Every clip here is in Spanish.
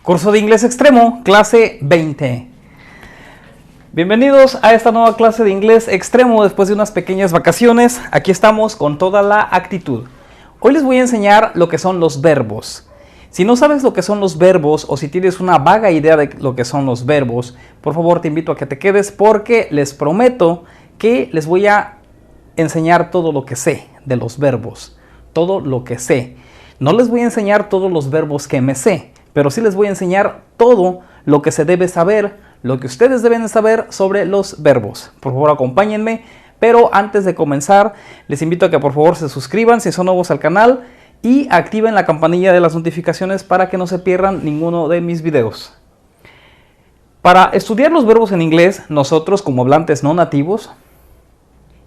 Curso de Inglés Extremo, clase 20. Bienvenidos a esta nueva clase de Inglés Extremo después de unas pequeñas vacaciones. Aquí estamos con toda la actitud. Hoy les voy a enseñar lo que son los verbos. Si no sabes lo que son los verbos o si tienes una vaga idea de lo que son los verbos, por favor te invito a que te quedes porque les prometo que les voy a enseñar todo lo que sé de los verbos. Todo lo que sé. No les voy a enseñar todos los verbos que me sé, pero sí les voy a enseñar todo lo que se debe saber, lo que ustedes deben saber sobre los verbos. Por favor, acompáñenme, pero antes de comenzar, les invito a que por favor se suscriban si son nuevos al canal y activen la campanilla de las notificaciones para que no se pierdan ninguno de mis videos. Para estudiar los verbos en inglés, nosotros como hablantes no nativos,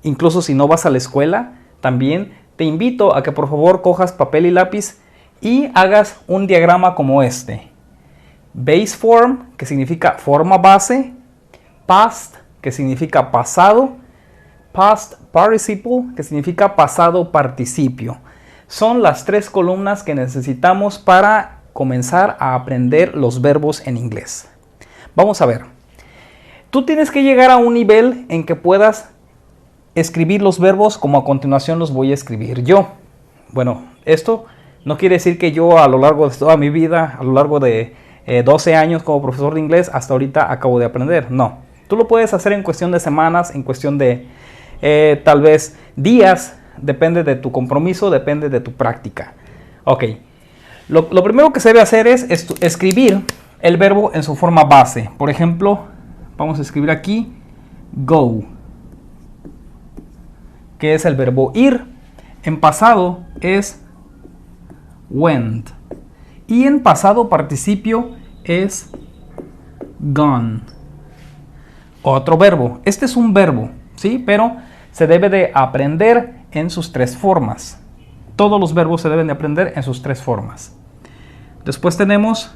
incluso si no vas a la escuela, también te invito a que por favor cojas papel y lápiz y hagas un diagrama como este. Base form, que significa forma base. Past, que significa pasado. Past participle, que significa pasado participio. Son las tres columnas que necesitamos para comenzar a aprender los verbos en inglés. Vamos a ver. Tú tienes que llegar a un nivel en que puedas escribir los verbos como a continuación los voy a escribir yo. Bueno, esto no quiere decir que yo a lo largo de toda mi vida, a lo largo de 12 años como profesor de inglés, hasta ahorita acabo de aprender. No, tú lo puedes hacer en cuestión de semanas, en cuestión de tal vez días, depende de tu compromiso, depende de tu práctica. Ok, lo primero que se debe hacer es escribir el verbo en su forma base. Por ejemplo, vamos a escribir aquí go, que es el verbo ir. En pasado es went. Y en pasado participio es gone. Otro verbo. Este es un verbo, ¿sí? Pero se debe de aprender en sus tres formas. Todos los verbos se deben de aprender en sus tres formas. Después tenemos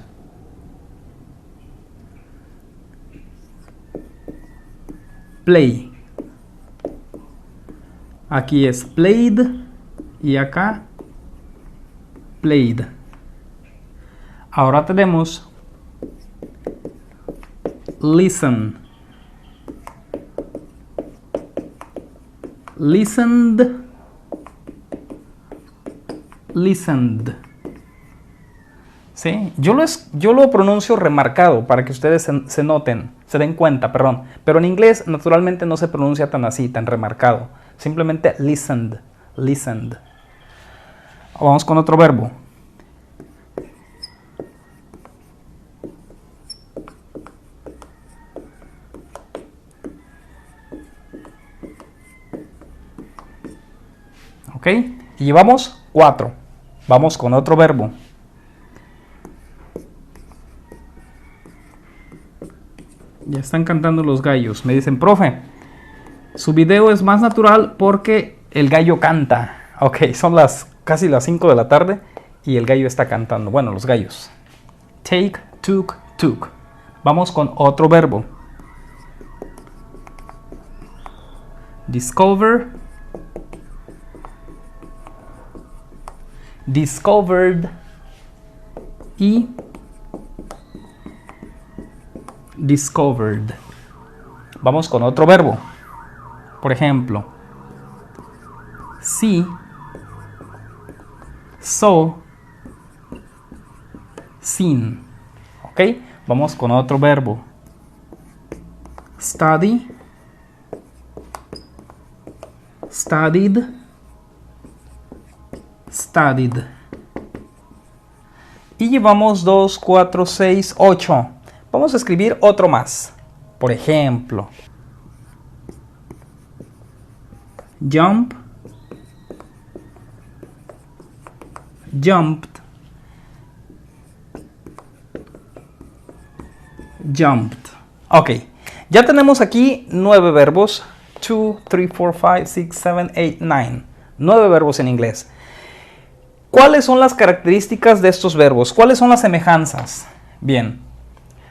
play. Aquí es played y acá played. Ahora tenemos listen. Listened. Listened. ¿Sí? Yo lo pronuncio remarcado para que ustedes se noten, se den cuenta, perdón. Pero en inglés naturalmente no se pronuncia tan así, tan remarcado. Simplemente listened. Listened. Vamos con otro verbo. Ok, y llevamos 4. Vamos con otro verbo. Ya están cantando los gallos. Me dicen, profe, su video es más natural porque el gallo canta. Ok, son casi las 5 de la tarde y el gallo está cantando. Bueno, los gallos. Take, took, took. Vamos con otro verbo. Discover. Discovered. Y discovered. Vamos con otro verbo. Por ejemplo, see, saw, seen. Ok, vamos con otro verbo. Study, studied, studied. Y llevamos 2, 4, 6, 8. Vamos a escribir otro más. Por ejemplo, jump, jumped, jumped. Ok, ya tenemos aquí 9 verbos. 2, 3, 4, 5, 6, 7, 8, 9. 9 verbos en inglés. ¿Cuáles son las características de estos verbos? ¿Cuáles son las semejanzas? Bien,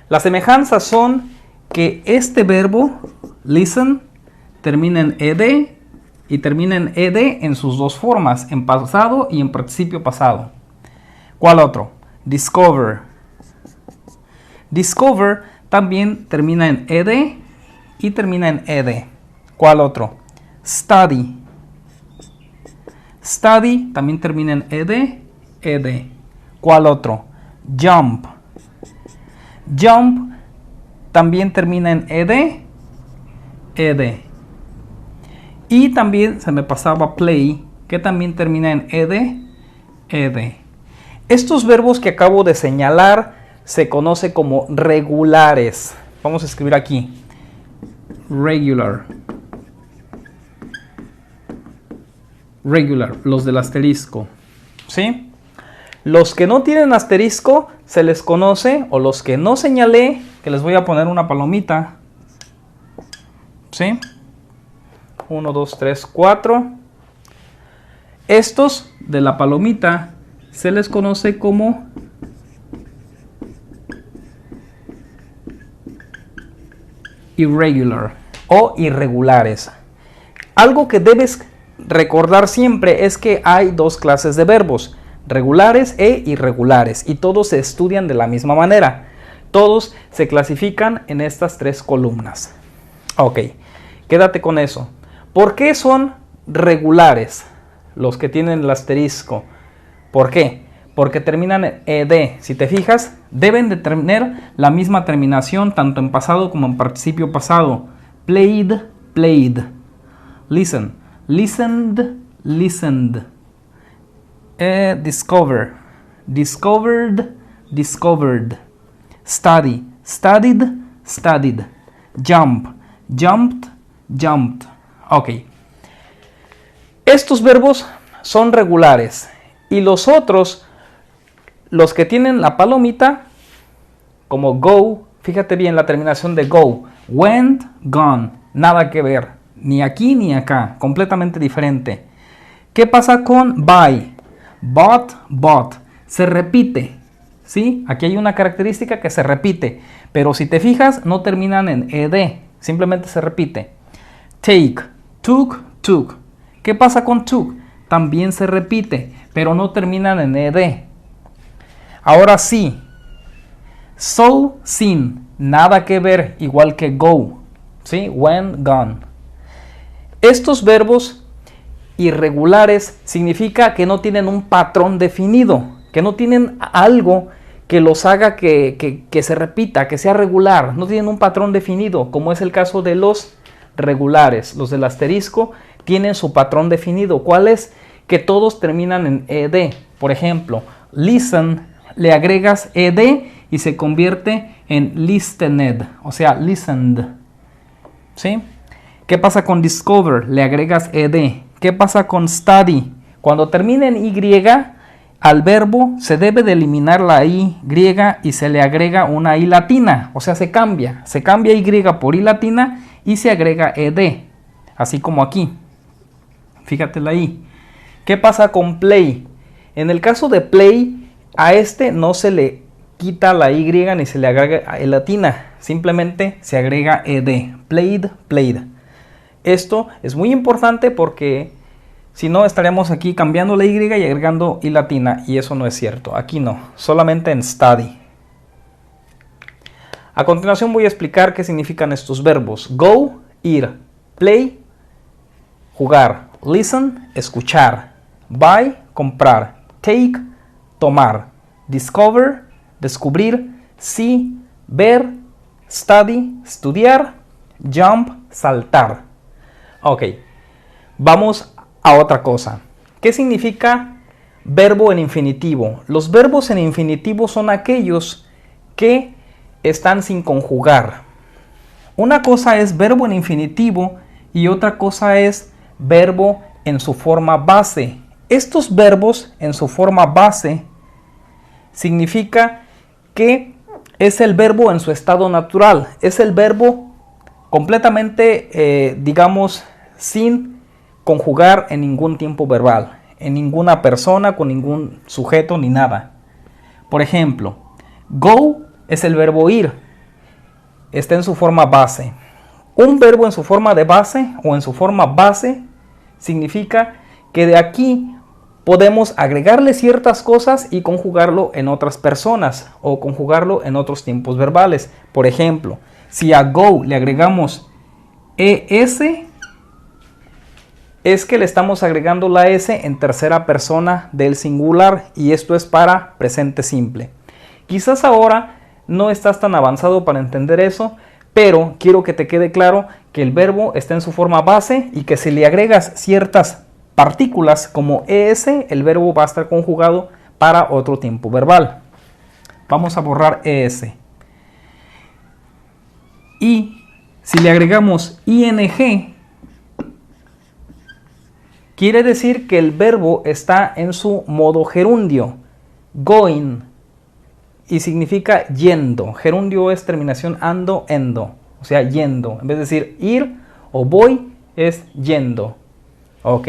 las semejanzas son que este verbo, listen, termina en ed y termina en ed en sus dos formas, en pasado y en participio pasado. ¿Cuál otro? Discover. Discover también termina en ed y termina en ed. ¿Cuál otro? Study. Study también termina en ed. ¿Cuál otro? Jump. Jump también termina en ed. Y también se me pasaba play, que también termina en ed. Estos verbos que acabo de señalar se conocen como regulares. Vamos a escribir aquí. Regular. Regular, los del asterisco. ¿Sí? Los que no tienen asterisco se les conoce, o los que no señalé, que les voy a poner una palomita. ¿Sí? 1, 2, 3, 4. Estos de la palomita se les conoce como irregular o irregulares. Algo que debes recordar siempre es que hay dos clases de verbos, regulares e irregulares, y todos se estudian de la misma manera. Todos se clasifican en estas tres columnas. Ok, quédate con eso. ¿Por qué son regulares los que tienen el asterisco? ¿Por qué? Porque terminan en ed. Si te fijas, deben de tener la misma terminación tanto en pasado como en participio pasado. Played, played. Listen, listened, listened. Discover, discovered, discovered. Study, studied, studied. Jump, jumped, jumped. Ok. Estos verbos son regulares. Y los otros, los que tienen la palomita, como go, fíjate bien la terminación de go. Went, gone. Nada que ver. Ni aquí ni acá. Completamente diferente. ¿Qué pasa con buy? Bought, bought. Se repite. ¿Sí? Aquí hay una característica que se repite. Pero si te fijas, no terminan en ed. Simplemente se repite. Take, took, took. ¿Qué pasa con took? También se repite, pero no terminan en ed. Ahora sí. So, seen. Nada que ver, igual que go. ¿Sí? When, gone. Estos verbos irregulares significa que no tienen un patrón definido, que no tienen algo que los haga que se repita, que sea regular. No tienen un patrón definido, como es el caso de los regulares. Los del asterisco tienen su patrón definido. ¿Cuál es? Que todos terminan en ed. Por ejemplo, listen, le agregas ed y se convierte en listened, o sea, listened. ¿Sí? ¿Qué pasa con discover? Le agregas ed. ¿Qué pasa con study? Cuando termina en y, al verbo se debe de eliminar la y griega y se le agrega una i latina, o sea, se cambia y por i latina y se agrega ed, así como aquí. Fíjate la i. ¿Qué pasa con play? En el caso de play, a este no se le quita la y ni se le agrega i latina, simplemente se agrega ed. Played, played. Esto es muy importante porque si no estaríamos aquí cambiando la y y agregando i latina, y eso no es cierto. Aquí no, solamente en study. A continuación voy a explicar qué significan estos verbos. Go, ir. Play, jugar. Listen, escuchar. Buy, comprar. Take, tomar. Discover, descubrir. See, ver. Study, estudiar. Jump, saltar. Ok, vamos a otra cosa. ¿Qué significa verbo en infinitivo? Los verbos en infinitivo son aquellos que están sin conjugar. Una cosa es verbo en infinitivo y otra cosa es verbo en su forma base. Estos verbos en su forma base significa que es el verbo en su estado natural. Es el verbo completamente, digamos, sin conjugar en ningún tiempo verbal, en ninguna persona, con ningún sujeto ni nada. Por ejemplo, go es el verbo ir, está en su forma base. Un verbo en su forma de base o en su forma base significa que de aquí podemos agregarle ciertas cosas y conjugarlo en otras personas o conjugarlo en otros tiempos verbales. Por ejemplo, si a go le agregamos es, es que le estamos agregando la s en tercera persona del singular y esto es para presente simple. Quizás ahora no estás tan avanzado para entender eso, pero quiero que te quede claro que el verbo está en su forma base y que si le agregas ciertas partículas como es, el verbo va a estar conjugado para otro tiempo verbal. Vamos a borrar es. Y si le agregamos ing, quiere decir que el verbo está en su modo gerundio, going, y significa yendo. Gerundio es terminación ando, endo, o sea, yendo. En vez de decir ir o voy, es yendo. Ok.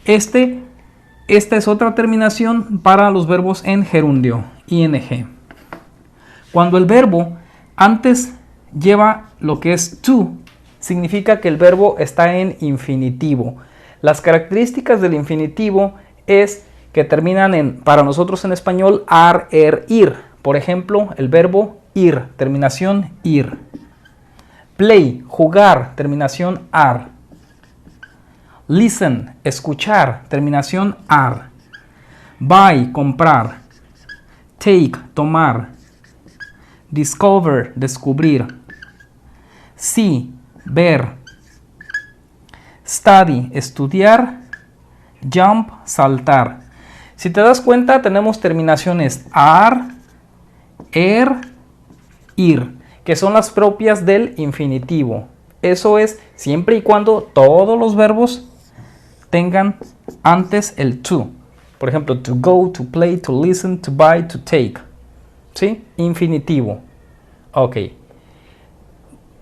Esta es otra terminación para los verbos en gerundio, ing. Cuando el verbo antes lleva lo que es to, significa que el verbo está en infinitivo. Las características del infinitivo es que terminan en, para nosotros en español, ar, ir. Por ejemplo, el verbo ir, terminación ir. Play, jugar, terminación ar. Listen, escuchar, terminación ar. Buy, comprar. Take, tomar. Discover, descubrir. See, ver. Study, estudiar. Jump, saltar. Si te das cuenta, tenemos terminaciones ar, ir, que son las propias del infinitivo. Eso es siempre y cuando todos los verbos tengan antes el to. Por ejemplo, to go, to play, to listen, to buy, to take. ¿Sí? Infinitivo. Ok.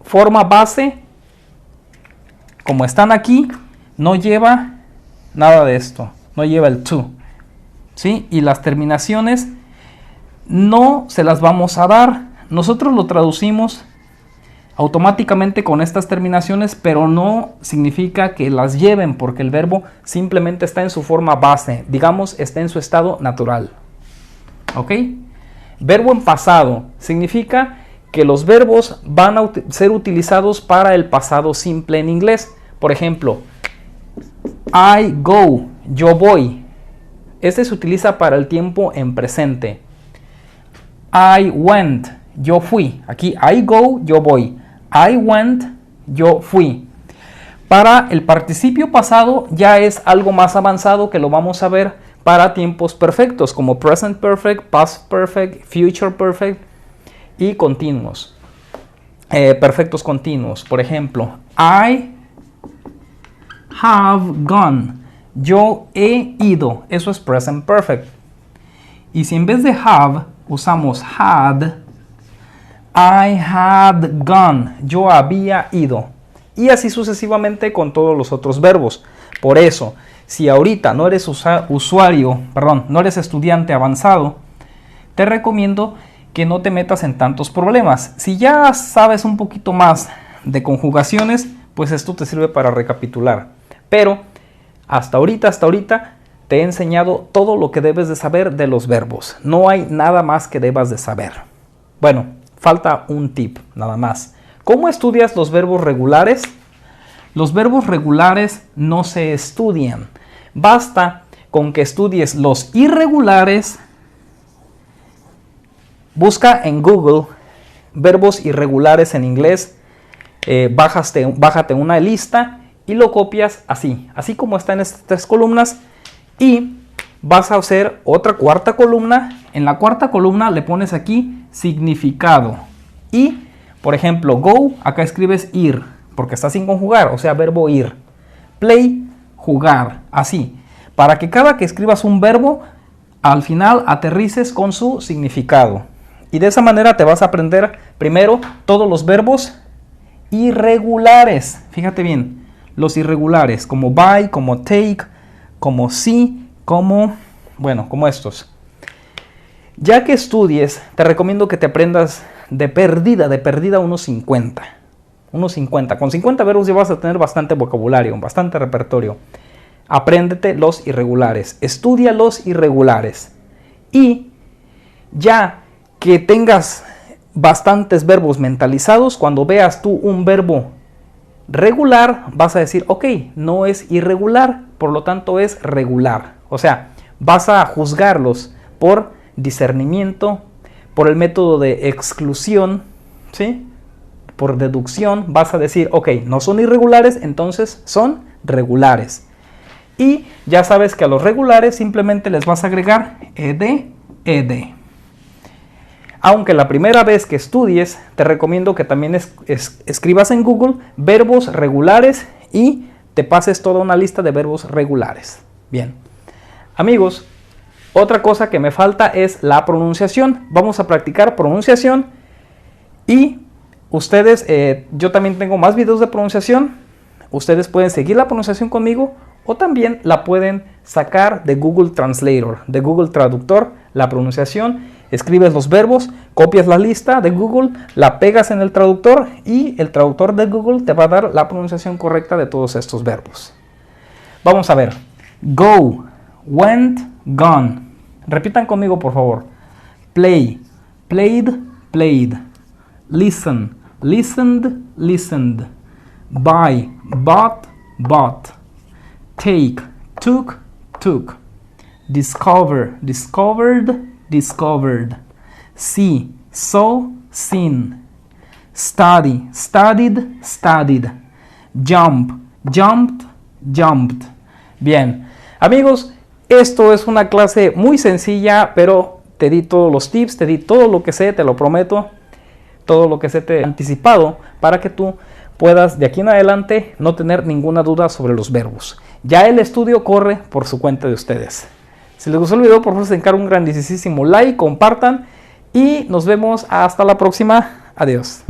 Forma base, como están aquí, no lleva nada de esto. No lleva el to. ¿Sí? Y las terminaciones no se las vamos a dar. Nosotros lo traducimos automáticamente con estas terminaciones, pero no significa que las lleven porque el verbo simplemente está en su forma base, digamos, está en su estado natural. ¿Ok? Verbo en pasado significa que los verbos van a ser utilizados para el pasado simple en inglés. Por ejemplo, I go, yo voy. Este se utiliza para el tiempo en presente. I went, yo fui. Aquí I go, yo voy. I went, yo fui. Para el participio pasado ya es algo más avanzado que lo vamos a ver para tiempos perfectos como present perfect, past perfect, future perfect y continuos. Perfectos continuos. Por ejemplo, I have gone. Yo he ido. Eso es present perfect. Y si en vez de have usamos had, I had gone. Yo había ido. Y así sucesivamente con todos los otros verbos. Por eso, si ahorita no eres no eres estudiante avanzado, te recomiendo que no te metas en tantos problemas. Si ya sabes un poquito más de conjugaciones, pues esto te sirve para recapitular. Pero hasta ahorita te he enseñado todo lo que debes de saber de los verbos. No hay nada más que debas de saber. Bueno, falta un tip, nada más. ¿Cómo estudias los verbos regulares? Los verbos regulares no se estudian. Basta con que estudies los irregulares. Busca en Google verbos irregulares en inglés. Bájate una lista y lo copias así como está en estas 3 columnas. Y vas a hacer otra cuarta columna. En la cuarta columna le pones aquí significado. Y, por ejemplo, go, acá escribes ir, porque está sin conjugar, o sea, verbo ir. Play, jugar, así. Para que cada que escribas un verbo, al final aterrices con su significado. Y de esa manera te vas a aprender primero todos los verbos irregulares. Fíjate bien, los irregulares, como buy, como take, como see, como estos. Ya que estudies, te recomiendo que te aprendas de perdida unos 50. Con 50 verbos ya vas a tener bastante vocabulario, bastante repertorio. apréndete los irregulares, estudia los irregulares. Y ya que tengas bastantes verbos mentalizados, cuando veas tú un verbo regular, vas a decir, ok, no es irregular, por lo tanto es regular. O sea, vas a juzgarlos por discernimiento, por el método de exclusión, ¿sí? Por deducción, vas a decir, ok, no son irregulares, entonces son regulares. Y ya sabes que a los regulares simplemente les vas a agregar ed, ed. Aunque la primera vez que estudies, te recomiendo que también escribas en Google verbos regulares y te pases toda una lista de verbos regulares. Bien, amigos, otra cosa que me falta es la pronunciación. Vamos a practicar pronunciación y ustedes, yo también tengo más videos de pronunciación. Ustedes pueden seguir la pronunciación conmigo o también la pueden sacar de Google Translator, de Google Traductor, la pronunciación. Escribes los verbos, copias la lista de Google, la pegas en el traductor y el traductor de Google te va a dar la pronunciación correcta de todos estos verbos. Vamos a ver. Go, went, gone. Repitan conmigo, por favor. Play, played, played. Listen, listened, listened. Buy, bought, bought. Take, took, took. Discover, discovered, discovered. See, saw, seen. Study, studied, studied. Jump, jumped, jumped. Bien, amigos, esto es una clase muy sencilla, pero te di todos los tips, te di todo lo que sé, te lo prometo, todo lo que sé te he anticipado para que tú puedas de aquí en adelante no tener ninguna duda sobre los verbos. Ya el estudio corre por su cuenta de ustedes. Si les gustó el video, por favor, se encargo un grandísimo like, compartan y nos vemos hasta la próxima. Adiós.